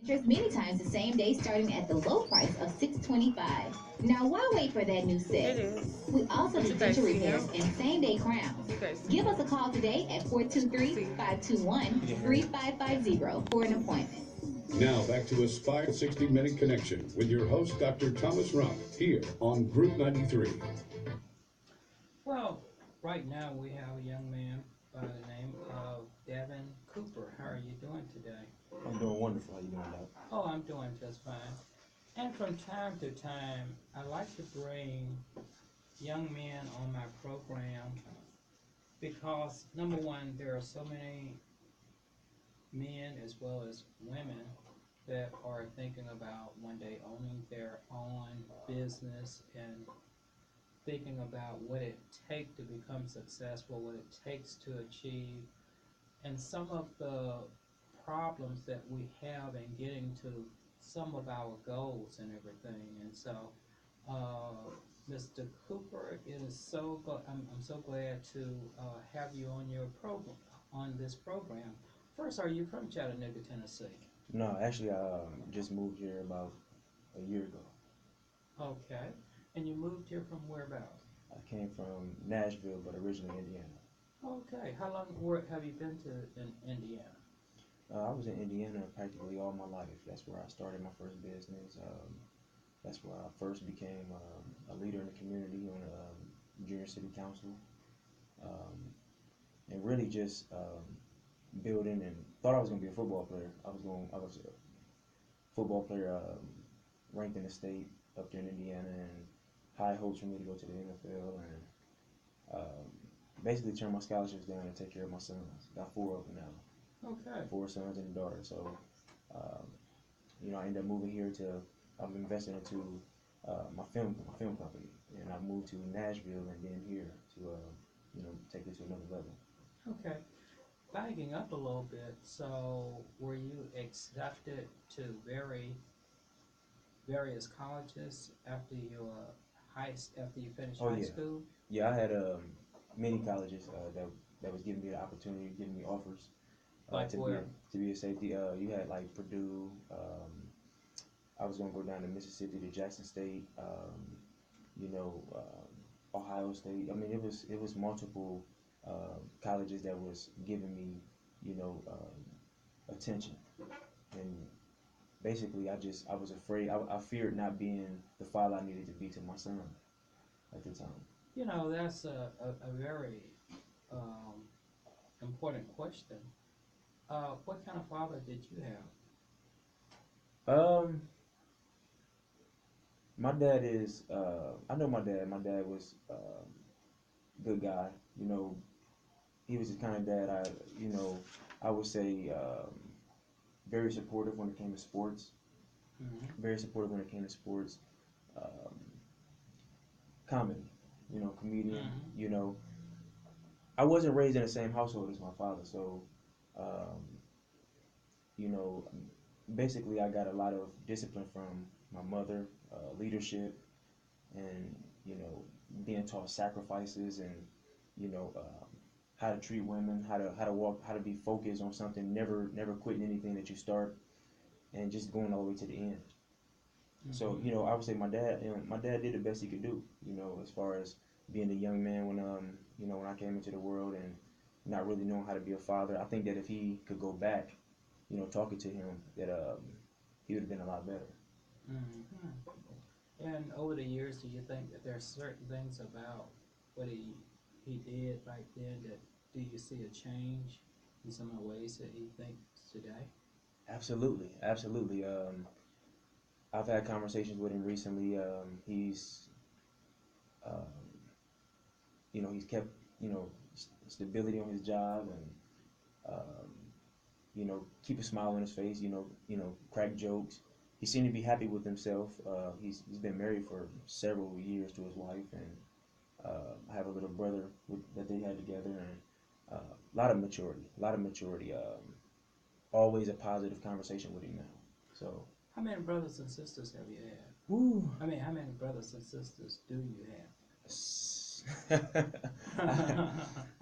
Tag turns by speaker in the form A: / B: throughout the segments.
A: There's many times the same day starting at the low price of $625. Now why wait for that new set?
B: It is.
A: We also
B: But
A: do
B: you guys
A: dental
B: see
A: repairs
B: him?
A: and same day crowns.
B: You guys see
A: Give us
B: him?
A: a call today at
B: See.
A: 423-521-3550 for an appointment.
C: Now back to Aspire 60-Minute Connection with your host, Dr. Thomas Rumph, here on Group 93.
D: Well, right now we have a young man by the name of Devin Cooper. How are you doing today?
E: I'm doing wonderful. How you doing, Doc?
D: Oh, I'm doing just fine. And from time to time, I like to bring young men on my program because, number one, there are so many men as well as women that are thinking about one day owning their own business and thinking about what it takes to become successful, what it takes to achieve, and some of the problems that we have in getting to some of our goals and everything. And so, Mr. Cooper, it is I'm so glad to have you on your program, on this program. First, are you from Chattanooga, Tennessee?
E: No, actually, I just moved here about a year ago.
D: Okay. And you moved here from whereabouts?
E: I came from Nashville, but originally Indiana.
D: Okay. How long have you been to in Indiana?
E: I was in Indiana practically all my life. That's where I started my first business. That's where I first became a leader in the community on a junior city council, um, and really just building and thought I was going to be a football player. I was a football player ranked in the state up there in Indiana, and high hopes for me to go to the NFL and um, basically turn my scholarships down and take care of my sons. Got four of them now,
D: Okay.
E: four sons and a daughter. So, um, I ended up moving here to. I'm investing into my film company, and I moved to Nashville and then here to take it to another level.
D: Okay. Backing up a little bit, so were you accepted to various colleges after after you finished
E: Oh
D: high
E: yeah,
D: school?
E: yeah. I had many colleges that was giving me the opportunity, giving me offers
D: Like where?
E: to be a safety. You had like Purdue. I was gonna go down to Mississippi to Jackson State. You know, Ohio State. I mean, it was multiple colleges that was giving me, attention, and basically I was afraid. I feared not being the father I needed to be to my son at the time.
D: That's a very um, important question. What kind of father did you have?
E: Um, my dad is. I know my dad. My dad was good guy. You know, he was the kind of dad I would say very supportive when it came to sports.
D: Hmm.
E: Very supportive when it came to sports. Um, Comedy, comedian.
D: Hmm.
E: I wasn't raised in the same household as my father, so um, you know, basically I got a lot of discipline from my mother, leadership, and being taught sacrifices and how to treat women, how to walk, how to be focused on something, never quitting anything that you start, and just going all the way to the end. So
D: Hmm.
E: I would say my dad did the best he could do. As far as being a young man when I came into the world and not really knowing how to be a father. I think that if he could go back, talking to him, that he would have been a lot better.
D: Hmm. And over the years, do you think that there are certain things about what he did back then that do you see a change in some of the ways that he thinks today?
E: Absolutely, absolutely. I've had conversations with him recently. Um, he's kept stability on his job and keep a smile on his face. Crack jokes. He seemed to be happy with himself. He's been married for several years to his wife, and I have a little brother that they had together, and a lot of maturity, a lot of maturity. Always a positive conversation with him now. So,
D: How many brothers and sisters have you had?
E: woo.
D: I mean, how many brothers and sisters do you
E: I,
D: have?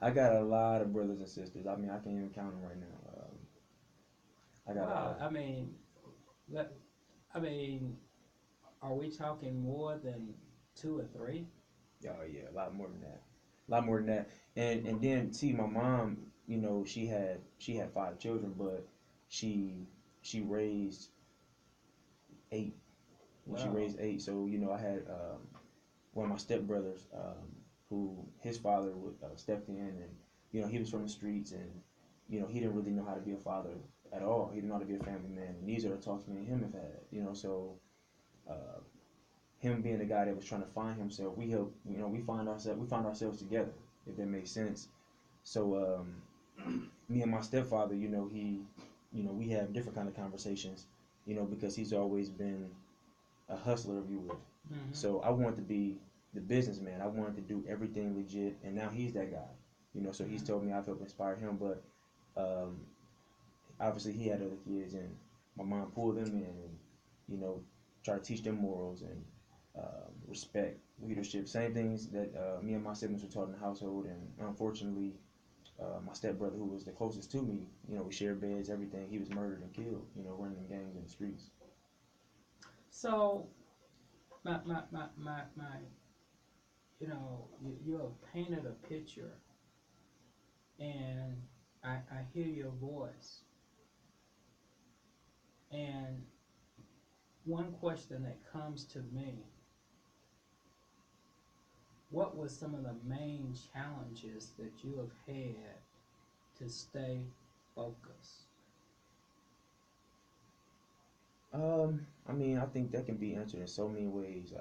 E: I got a lot of brothers and sisters. I mean, I can't even count them right now. I got
D: Well, I mean, Let, I mean, are we talking more than two or three?
E: Oh yeah, a lot more than that. A lot more than that. And then see my mom, she had 5 children, but she she raised 8. She
D: Wow.
E: raised 8. So I had one of my stepbrothers, who his father would stepped in, and he was from the streets, and he didn't really know how to be a father at all. He didn't know how to be a family man. And these are the talks me and him have had. So uh, him being the guy that was trying to find himself, we help. We found ourselves together, if that makes sense. So me and my stepfather, we have different kind of conversations, because he's always been a hustler, if you will.
D: Mm-hmm.
E: So I wanted to be the businessman. I wanted to do everything legit, and now he's that guy. So he's told me I've helped inspire him, but um, obviously he had other kids, and my mom pulled them in, and try to teach them morals and respect, leadership, same things that me and my siblings were taught in the household. And unfortunately, my stepbrother, who was the closest to me, we shared beds, everything. He was murdered and killed, running gangs in the streets.
D: So, my you have painted a picture, and I hear your voice. And one question that comes to me, what were some of the main challenges that you have had to stay focused?
E: I mean, I think that can be answered in so many ways.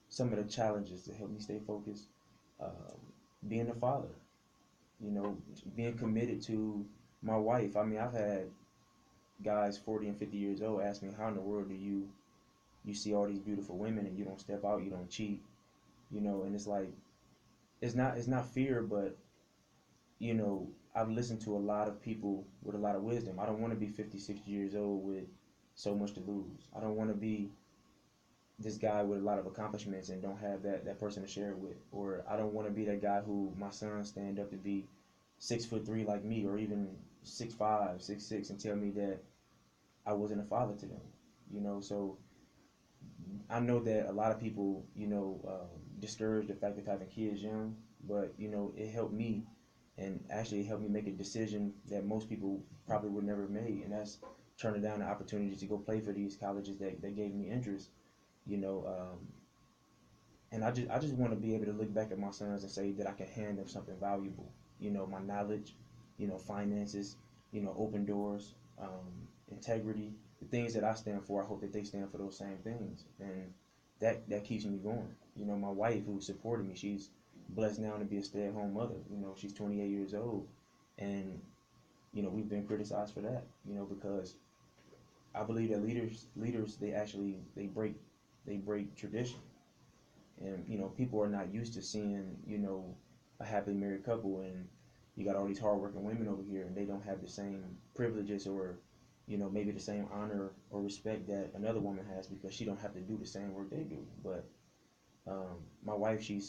E: Some of the challenges to help me stay focused, um, being a father, you know, being committed to my wife. I mean, I've had guys 40 and 50 years old ask me, how in the world do you see all these beautiful women and you don't step out, you don't cheat, and it's like, it's not fear, but I've listened to a lot of people with a lot of wisdom. I don't want to be 50, 60 years old with so much to lose. I don't want to be this guy with a lot of accomplishments and don't have that person to share it with. Or I don't want to be that guy who my sons stand up to be 6'3" like me, or even 6'5", 6'6", and tell me that I wasn't a father to them. So I know that a lot of people, discourage the fact of having kids young, but it helped me, and actually it helped me make a decision that most people probably would never have made, and that's turning down the opportunity to go play for these colleges that gave me interest. You know, and I just want to be able to look back at my sons and say that I can hand them something valuable. My knowledge, finances, open doors, integrity, the things that I stand for. I hope that they stand for those same things, and that keeps me going. My wife, who supported me, she's blessed now to be a stay-at-home mother. She's 28 years old, and we've been criticized for that. Because I believe that leaders they break tradition, and people are not used to seeing a happily married couple, and you got all these hardworking women over here, and they don't have the same privileges, or maybe the same honor or respect that another woman has, because she don't have to do the same work they do. But my wife, she's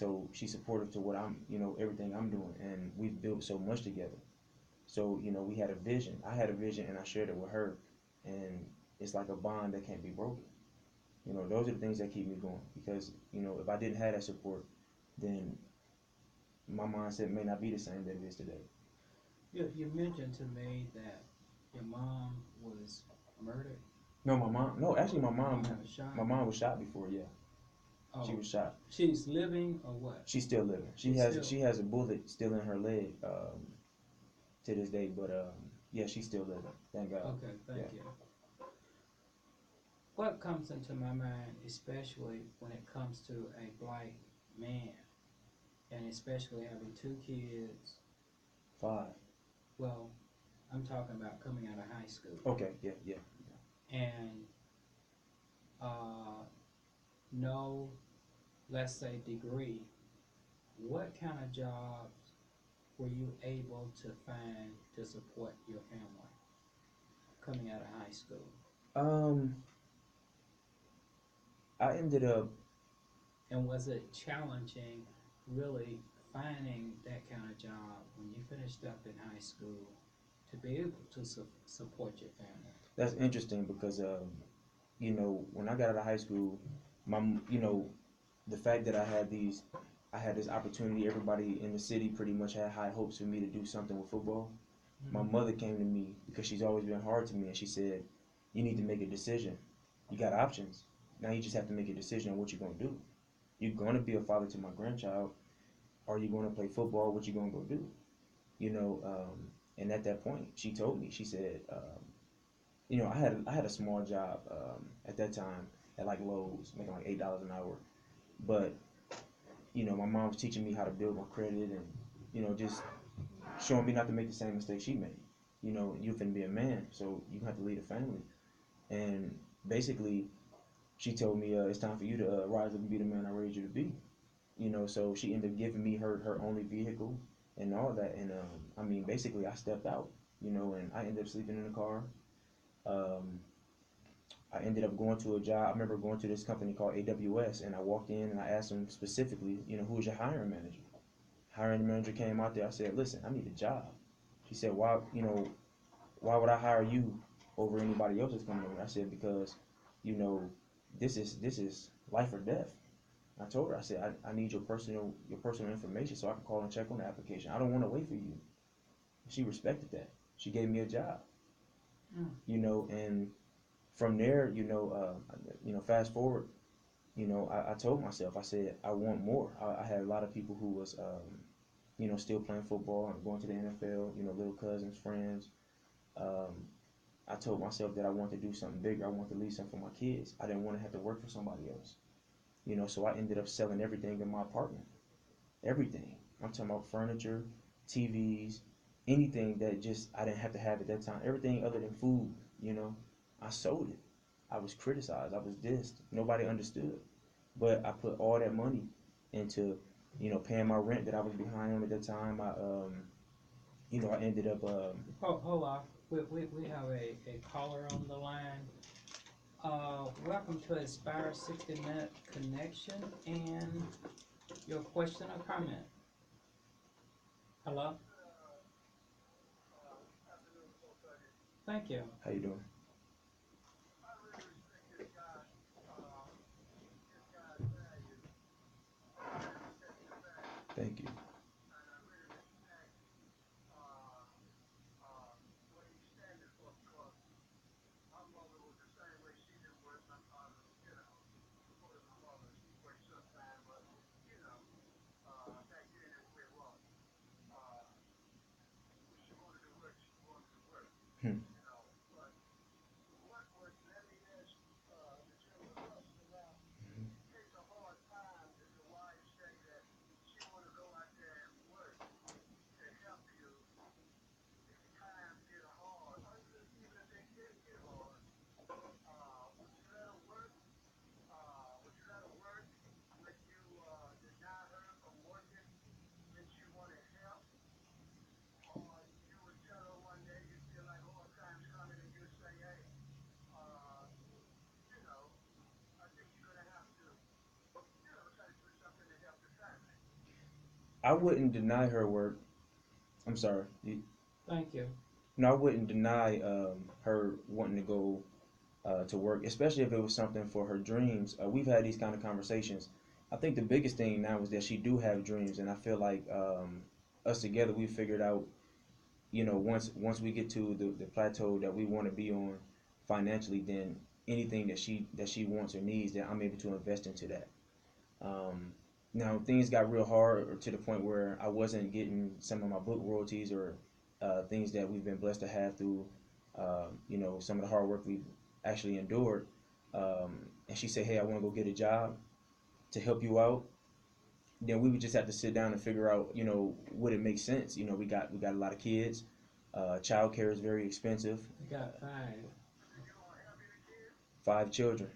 E: supportive to what I'm, everything I'm doing, and we've built so much together. So we had a vision. I had a vision, and I shared it with her, and it's like a bond that can't be broken. Those are the things that keep me going, because if I didn't have that support, then my mindset may not be the same that it is today.
D: You mentioned to me that your mom was murdered.
E: No, my mom. No, actually, my
D: Your
E: mom.
D: mom was shot.
E: My mom was shot before. Yeah, she
D: Oh,
E: was shot.
D: she's living or what?
E: She's still living. She
D: She's
E: has
D: still.
E: she has a bullet still in her leg, to this day. But yeah, she's still living. Thank God.
D: Okay, thank
E: Yeah.
D: you. What comes into my mind, especially when it comes to a black man, and especially having 2 kids.
E: 5.
D: Well, I'm talking about coming out of high school
E: Okay. Yeah. Yeah.
D: and uh, no, let's say, degree. What kind of jobs were you able to find to support your family coming out of high school?
E: Um, I ended up.
D: And was it challenging, really, finding that kind of job when you finished up in high school? to be able to support your family.
E: That's interesting because you know, when I got out of high school, you know, the fact that I had this opportunity. Everybody in the city pretty much had high hopes for me to do something with football. My
D: Mm-hmm.
E: mother came to me because she's always been hard to me, and she said, "You need to make a decision. You got options. Now you just have to make a decision on what you're gonna do. You're gonna be a father to my grandchild, or you're gonna play football. What you gonna go do? You know." And at that point, she told me. She said, "You know, I had a small job at that time at like Lowe's, making like $8 an hour, but you know, my mom was teaching me how to build my credit and you know just showing me not to make the same mistakes she made. You know, you finna be a man, so you have to lead a family. And basically, she told me it's time for you to rise up and be the man I raised you to be. You know, so she ended up giving me her only vehicle and all that. And I mean, basically, I stepped out. You know, and I ended up sleeping in the car. Um, I ended up going to a job. I remember going to this company called AWS, and I walked in and I asked them specifically, you know, who is your hiring manager? Hiring manager came out there. I said, listen, I need a job. She said, why, you know, why would I hire you over anybody else that's coming over? I said, because, you know, this is life or death. I told her, I said, I need your personal information so I can call and check on the application. I don't want to wait for you. She respected that. She gave me a job,
D: Mm.
E: you know, and from there, you know, fast forward, you know, I told myself, I said, I want more. I had a lot of people who was, you know, still playing football and going to the NFL, you know, little cousins, friends. Um, I told myself that I wanted to do something bigger. I wanted to leave something for my kids. I didn't want to have to work for somebody else. You know, so I ended up selling everything in my apartment. Everything. I'm talking about furniture, TVs, anything that just I didn't have to have at that time. Everything other than food, you know. I sold it. I was criticized. I was dissed. Nobody understood. But I put all that money into, you know, paying my rent that I was behind on at that time. You know, I ended up
D: Hold on. We have a caller on the line. Welcome to Aspire 60-minute connection and your question or comment. Hello? Thank you.
E: how you doing? Thank you. Hmm. I wouldn't deny her work. I'm sorry.
D: Thank you.
E: No, I wouldn't deny her wanting to go to work, especially if it was something for her dreams. We've had these kind of conversations. I think the biggest thing now is that she do have dreams, and I feel like us together we figured out, you know, once we get to the plateau that we want to be on financially, then anything that she wants or needs, that I'm able to invest into that. Um, Now things got real hard to the point where I wasn't getting some of my book royalties or things that we've been blessed to have through, you know, some of the hard work we've actually endured. And she said, "Hey, I want to go get a job to help you out." Then we would just have to sit down and figure out, you know, would it make sense? You know, we got a lot of kids. Child care is very expensive.
D: We got five.
E: 5 children.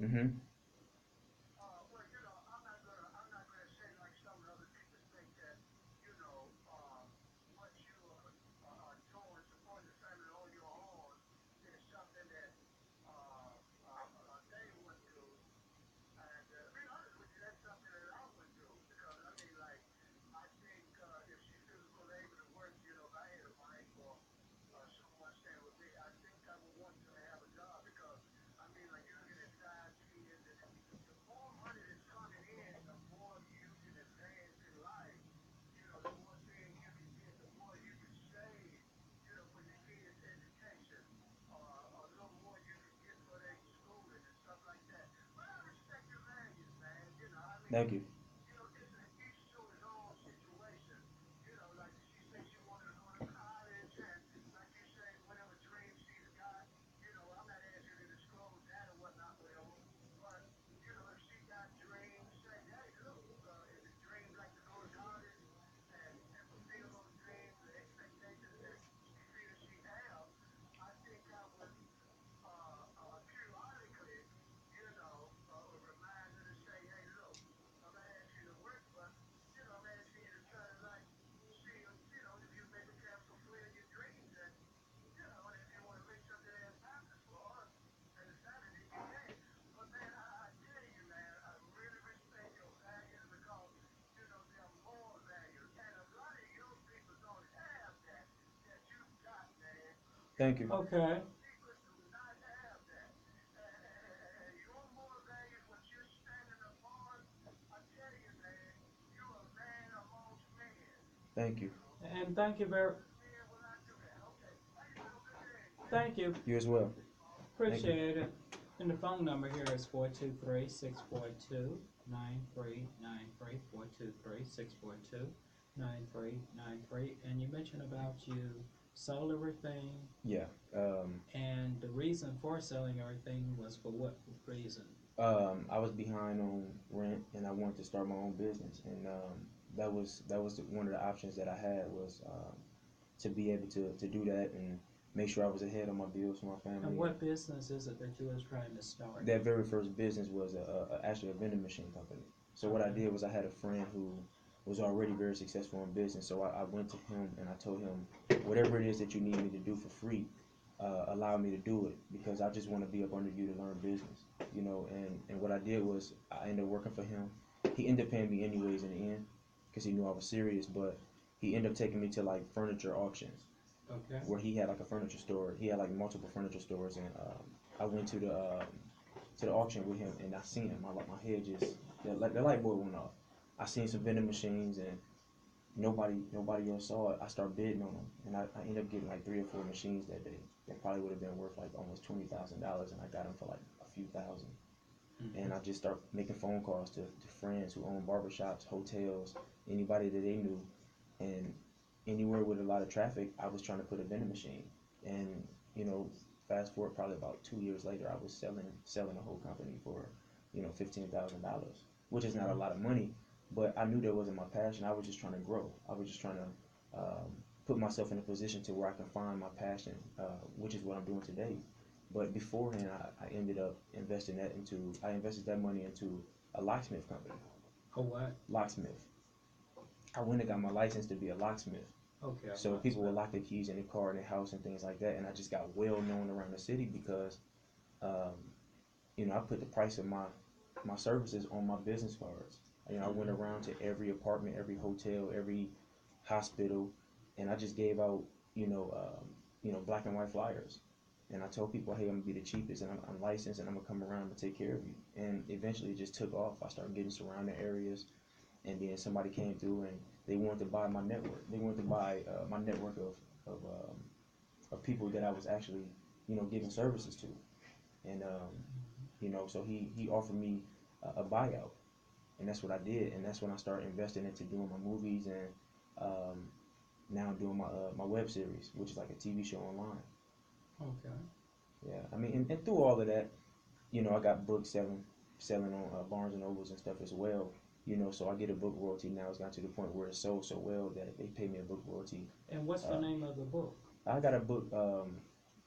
E: Mm-hmm. Thank you. Thank you.
D: Okay.
E: Thank you.
D: And thank you.
E: You as well. Thank you.
D: Appreciate it. And the phone number here is 423-642-9393, 423-642-9393. And you mentioned about you sold everything,
E: Yeah.
D: and the reason for selling everything was for what reason?
E: I was behind on rent, and I wanted to start my own business, and that was one of the options that I had was to be able to do that and make sure I was ahead on my bills for my family.
D: And what business is it that you was trying to start?
E: That very first business was actually a vending machine company. So what I did was I had a friend who was already very successful in business. So I went to him and I told him, whatever it is that you need me to do for free, allow me to do it because I just want to be up under you to learn business, you know. And what I did was I ended up working for him. He ended up paying me anyways in the end because he knew I was serious. But he ended up taking me to like furniture auctions.
D: Okay.
E: Where he had like a furniture store. He had like multiple furniture stores, and I went to the auction with him, and I seen him. My head just the light bulb went off. I seen some vending machines, and nobody else saw it. I started bidding on them, and I ended up getting like 3 or 4 machines that day. That probably would have been worth like almost $20,000, and I got them for like a few thousand.
D: Mm-hmm.
E: And I just started making phone calls to friends who own barbershops, hotels, anybody that they knew, and anywhere with a lot of traffic, I was trying to put a vending machine. And you know, fast forward probably about 2 years later, I was selling a whole company for $15,000, which is not a lot of money, but I knew that wasn't my passion. I was just trying to grow. I was just trying to put myself in a position to where I can find my passion, which is what I'm doing today. But beforehand, I ended up I invested that money into a locksmith company.
D: A what?
E: Locksmith. I went and got my license to be a locksmith.
D: Okay.
E: So people would lock their keys in their car in their house and things like that. And I just got well known around the city because, um, I put the price of my services on my business cards. I went around to every apartment, every hotel, every hospital, and I just gave out, black and white flyers. And I told people, hey, I'm gonna be the cheapest, and I'm licensed, and I'm gonna come around and take care of you. And eventually, it just took off. I started getting surrounding areas, and then somebody came through, and they wanted to buy my network. They wanted to buy my network of people that I was actually, giving services to. And so he offered me a buyout, and that's what I did. And that's when I started investing into doing my movies, and now I'm doing my web series, which is like a TV show online.
D: Okay.
E: Yeah, I mean, and through all of that, I got books selling on Barnes and Nobles and stuff as well. So I get a book royalty now. It's gotten to the point where it's sold so well that they pay me a book royalty.
D: And what's the name of the book?
E: I got a book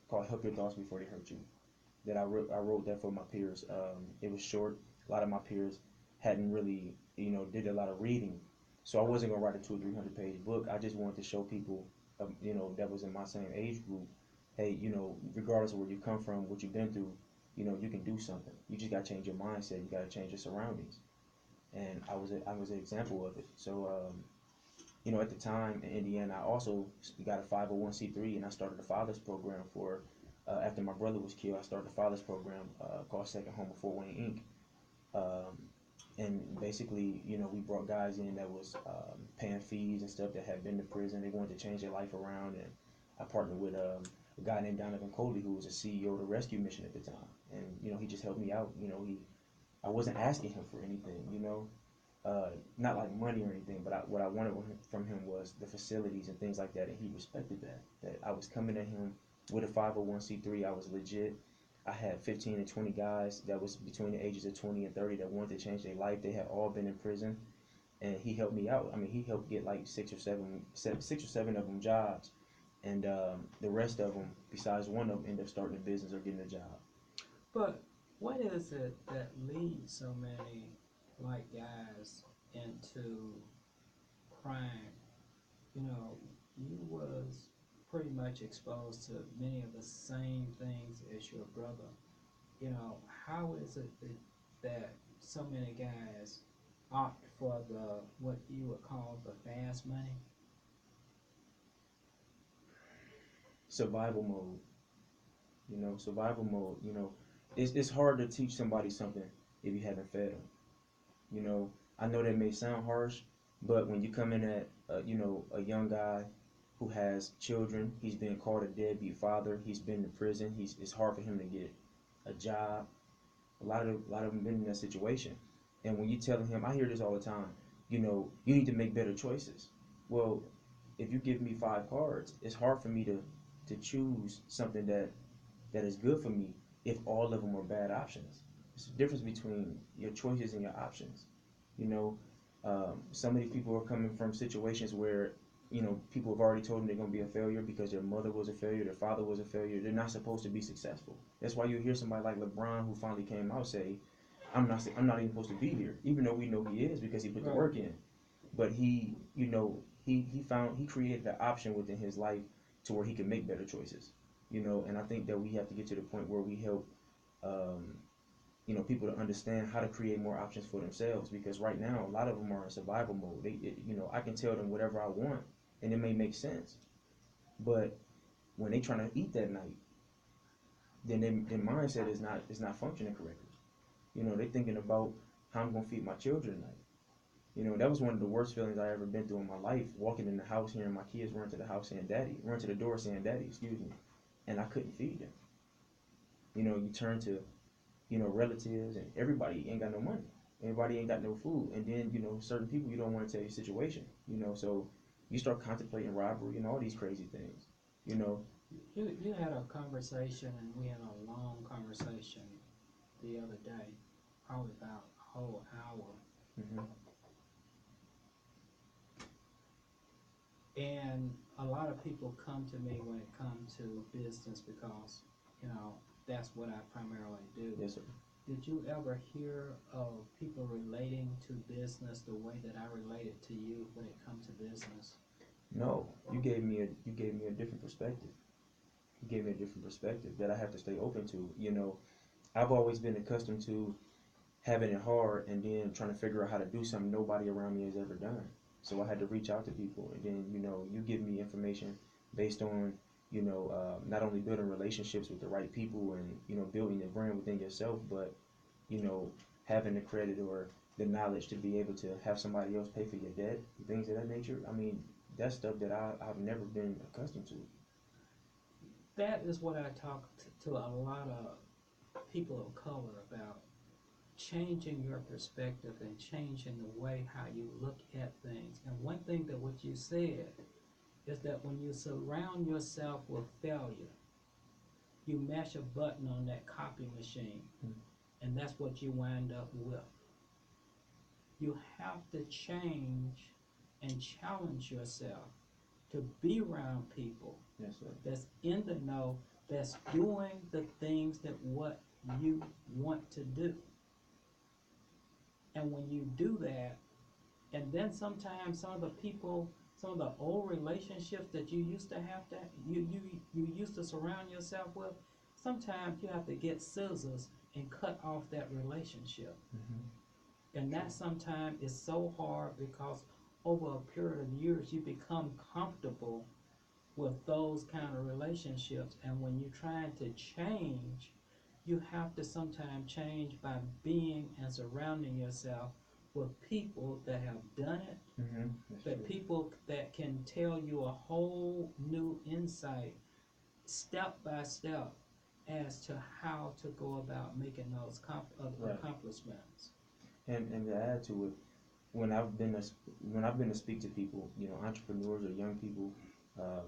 E: called "Help Your Thoughts Before They Hurt You" that I wrote that for my peers. It was short. A lot of my peers hadn't really did a lot of reading, so I wasn't gonna write a 200 or 300 page book. I just wanted to show people, that was in my same age group, hey, regardless of where you come from, what you've been through, you can do something. You just gotta change your mindset. You gotta change your surroundings. And I was an example of it. So at the time in Indiana, I also got a 501c3, and I started a fathers program for. After my brother was killed, I started a fathers program called Second Home of Fort Wayne Inc. And basically, we brought guys in that was paying fees and stuff that had been to prison. They wanted to change their life around, and I partnered with a guy named Donovan Coley, who was a CEO of the rescue mission at the time. And he just helped me out. I wasn't asking him for anything. not like money or anything, but what I wanted from him was the facilities and things like that, and he respected that. That I was coming at him with a 501c3. I was legit. I had 15 and 20 guys that was between the ages of 20 and 30 that wanted to change their life. They had all been in prison, and he helped me out. I mean, he helped get like six or seven of them jobs, and the rest of them, besides one of them, ended up starting a business or getting a job.
D: But what is it that leads so many like guys into crime? You know, you was pretty much exposed to many of the same things as your brother. You know, how is it that so many guys opt for the what you would call the fast money?
E: Survival mode. Survival mode. It's hard to teach somebody something if you haven't fed them. I know that may sound harsh, but when you come in at, a young guy who has children, he's been called a deadbeat father, he's been in prison, it's hard for him to get a job. A lot of them been in that situation. And when you telling him, I hear this all the time, you need to make better choices. Well, if you give me 5 cards, it's hard for me to choose something that is good for me if all of them are bad options. It's the difference between your choices and your options. You know, some of these people are coming from situations where, people have already told them they're going to be a failure because their mother was a failure, their father was a failure. They're not supposed to be successful. That's why you hear somebody like LeBron who finally came out say, I'm not even supposed to be here, even though we know he is because he put the work in. But he created an option within his life to where he can make better choices. And I think that we have to get to the point where we help um, people to understand how to create more options for themselves, because right now a lot of them are in survival mode. I can tell them whatever I want and it may make sense, but when they trying to eat that night, then their mindset is not functioning correctly. They're thinking about how I'm gonna feed my children tonight. That was one of the worst feelings I ever been through in my life, walking in the house hearing my kids run to the house saying daddy, run to the door saying daddy, excuse me, and I couldn't feed them. You turn to relatives, and everybody ain't got no money. Everybody ain't got no food. And then, certain people you don't want to tell your situation. So you start contemplating robbery and all these crazy things. You know.
D: You had a conversation, and we had a long conversation the other day, probably about a whole hour.
E: Mm-hmm.
D: And a lot of people come to me when it comes to business because, that's what I primarily do.
E: Yes, sir.
D: Did you ever hear of people relating to business the way that I related to you when it comes to business?
E: No, you gave me a different perspective. You gave me a different perspective that I have to stay open to. I've always been accustomed to having it hard and then trying to figure out how to do something nobody around me has ever done. So I had to reach out to people, and then you give me information based on not only building relationships with the right people and building the brand within yourself, but having the credit or the knowledge to be able to have somebody else pay for your debt, things of that nature. I mean, that's stuff that I've never been accustomed to.
D: That is what I talk to a lot of people of color about. Changing your perspective and changing the way how you look at things. And one thing that what you said is that when you surround yourself with failure, you mash a button on that copy machine, and that's what you wind up with. You have to change and challenge yourself to be around people
E: Yes, sir.
D: that's in the know, that's doing the things that what you want to do. And when you do that, and then sometimes some of the old relationships that you used to have you used to surround yourself with, sometimes you have to get scissors and cut off that relationship.
E: Mm-hmm.
D: And that sometimes is so hard because over a period of years you become comfortable with those kind of relationships, and when you're trying to change, you have to sometimes change by being and surrounding yourself with people that have done it,
E: Mm-hmm.
D: that people that can tell you a whole new insight, step by step, as to how to go about making those
E: Right.
D: accomplishments.
E: And to add to it, when I've been to speak to people, you know, entrepreneurs or young people,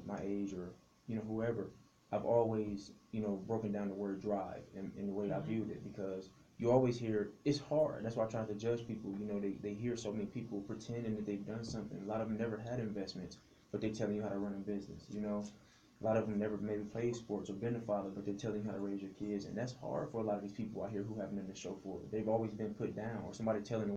E: my age or you know whoever, I've always you know broken down the word drive in the way I
D: Mm-hmm.
E: viewed it because you always hear it's hard. That's why I try to judge people. You know, they hear so many people pretending that they've done something. A lot of them never had investments, but they telling you how to run a business. You know, a lot of them never maybe played sports or been a father, but they're telling you how to raise your kids, and that's hard for a lot of these people out here who have nothing to show for it. They've always been put down, or somebody telling them